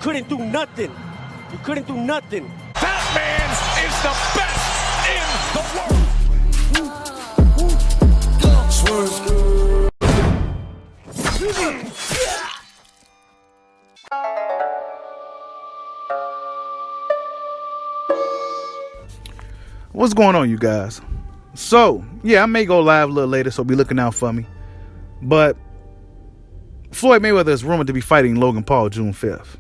couldn't do nothing. You couldn't do nothing. That man is the best in the world. What's going on, you guys? So, yeah, I may go live a little later, so be looking out for me. But Floyd Mayweather is rumored to be fighting Logan Paul June 5th.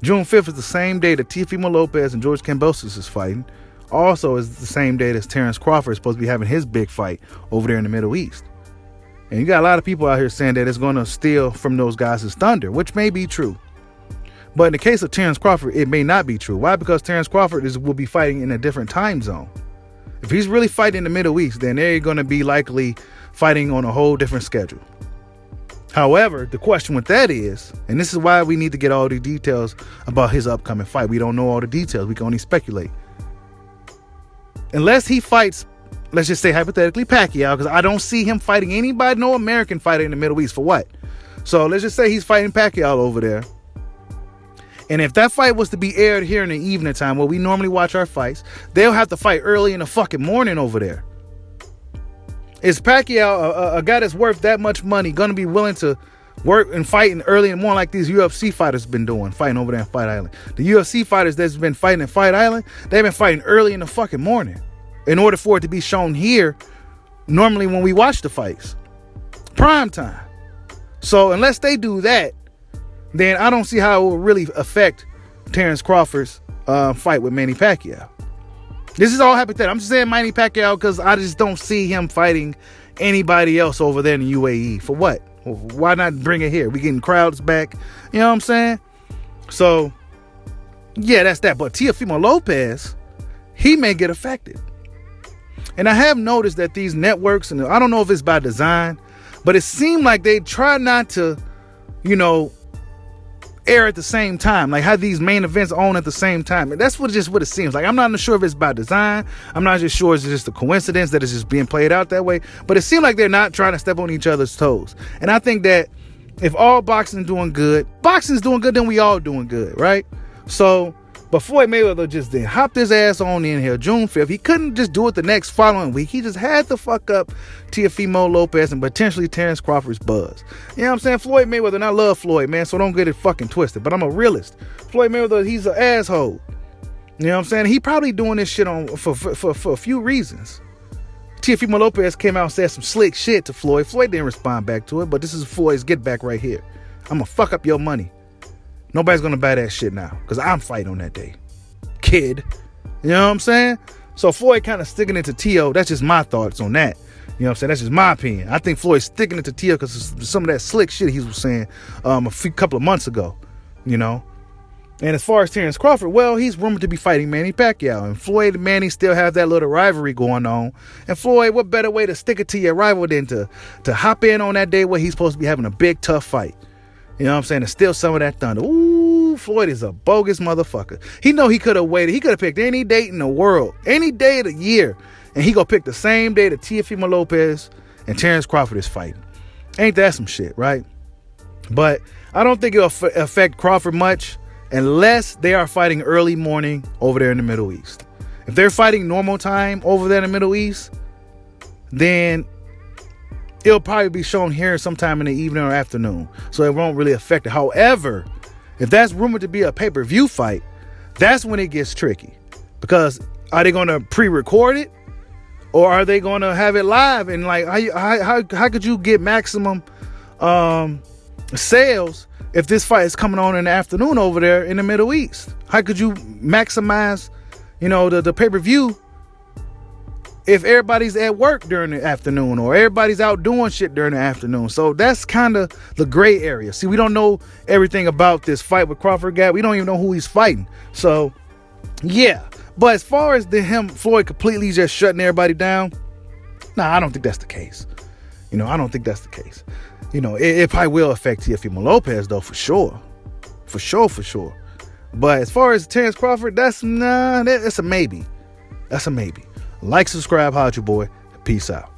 June 5th is the same day that Teofimo Lopez and George Kambosos is fighting. Also is the same day that Terence Crawford is supposed to be having his big fight over there in the Middle East. And you got a lot of people out here saying that it's going to steal from those guys' thunder, which may be true. But in the case of Terence Crawford, it may not be true. Why? Because Terence Crawford will be fighting in a different time zone. If he's really fighting in the Middle East, then they're going to be likely fighting on a whole different schedule. However, the question with that is, and this is why we need to get all the details about his upcoming fight. We don't know all the details. We can only speculate. Unless he fights, let's just say hypothetically, Pacquiao, because I don't see him fighting anybody, no American fighter in the Middle East. For what? So let's just say he's fighting Pacquiao over there. And if that fight was to be aired here in the evening time, where we normally watch our fights, they'll have to fight early in the fucking morning over there. Is Pacquiao, a guy that's worth that much money, going to be willing to work and fight early in the morning like these UFC fighters been doing, fighting over there in Fight Island? The UFC fighters that's been fighting in Fight Island, they've been fighting early in the fucking morning in order for it to be shown here normally when we watch the fights. Prime time. So unless they do that, then I don't see how it will really affect Terence Crawford's fight with Manny Pacquiao. This is all hypothetical. I'm just saying Manny Pacquiao because I just don't see him fighting anybody else over there in the UAE. For what? Why not bring it here? We getting crowds back. You know what I'm saying? So, yeah, that's that. But Teofimo Lopez, he may get affected. And I have noticed that these networks, and I don't know if it's by design, but it seemed like they try not to, air at the same time, like have these main events on at the same time. And that's what it seems like. I'm not sure if it's by design. I'm not just sure it's just a coincidence that it's just being played out that way. But it seems like they're not trying to step on each other's toes. And I think that if all boxing's doing good, then we all doing good, right? So, but Floyd Mayweather just then hopped his ass on in here June 5th. He couldn't just do it the next following week. He just had to fuck up Teofimo Lopez and potentially Terence Crawford's buzz. You know what I'm saying? Floyd Mayweather, and I love Floyd, man, so don't get it fucking twisted. But I'm a realist. Floyd Mayweather, he's an asshole. You know what I'm saying? He probably doing this shit for a few reasons. Teofimo Lopez came out and said some slick shit to Floyd. Floyd didn't respond back to it, but this is Floyd's get back right here. I'm gonna fuck up your money. Nobody's gonna buy that shit now because I'm fighting on that day, kid. You know what I'm saying? So Floyd kind of sticking it to Teo. That's just my thoughts on that. You know what I'm saying? That's just my opinion. I think Floyd's sticking it to Teo because some of that slick shit he was saying couple of months ago. And as far as Terence Crawford, well, he's rumored to be fighting Manny Pacquiao, and Floyd and Manny still have that little rivalry going on. And Floyd, what better way to stick it to your rival than to hop in on that day where he's supposed to be having a big tough fight? You know what I'm saying? To steal some of that thunder. Ooh, Floyd is a bogus motherfucker. He know he could have waited. He could have picked any date in the world, any day of the year, and he gonna pick the same day that Teofimo Lopez and Terence Crawford is fighting. Ain't that some shit, right? But I don't think it'll affect Crawford much unless they are fighting early morning over there in the Middle East. If they're fighting normal time over there in the Middle East, then it'll probably be shown here sometime in the evening or afternoon, so it won't really affect it. However, if that's rumored to be a pay-per-view fight, that's when it gets tricky. Because are they going to pre-record it, or are they going to have it live? And like, how could you get maximum sales if this fight is coming on in the afternoon over there in the Middle East? How could you maximize, the pay-per-view if everybody's at work during the afternoon or everybody's out doing shit during the afternoon? So that's kind of the gray area. See, we don't know everything about this fight with Crawford guy. We don't even know who he's fighting. So, yeah. But as far as Floyd completely just shutting everybody down, I don't think that's the case. I don't think that's the case. It probably will affect Teofimo Lopez, though, for sure. For sure. But as far as Terence Crawford, that's a maybe. That's a maybe. Like, subscribe, holla at your boy. Peace out.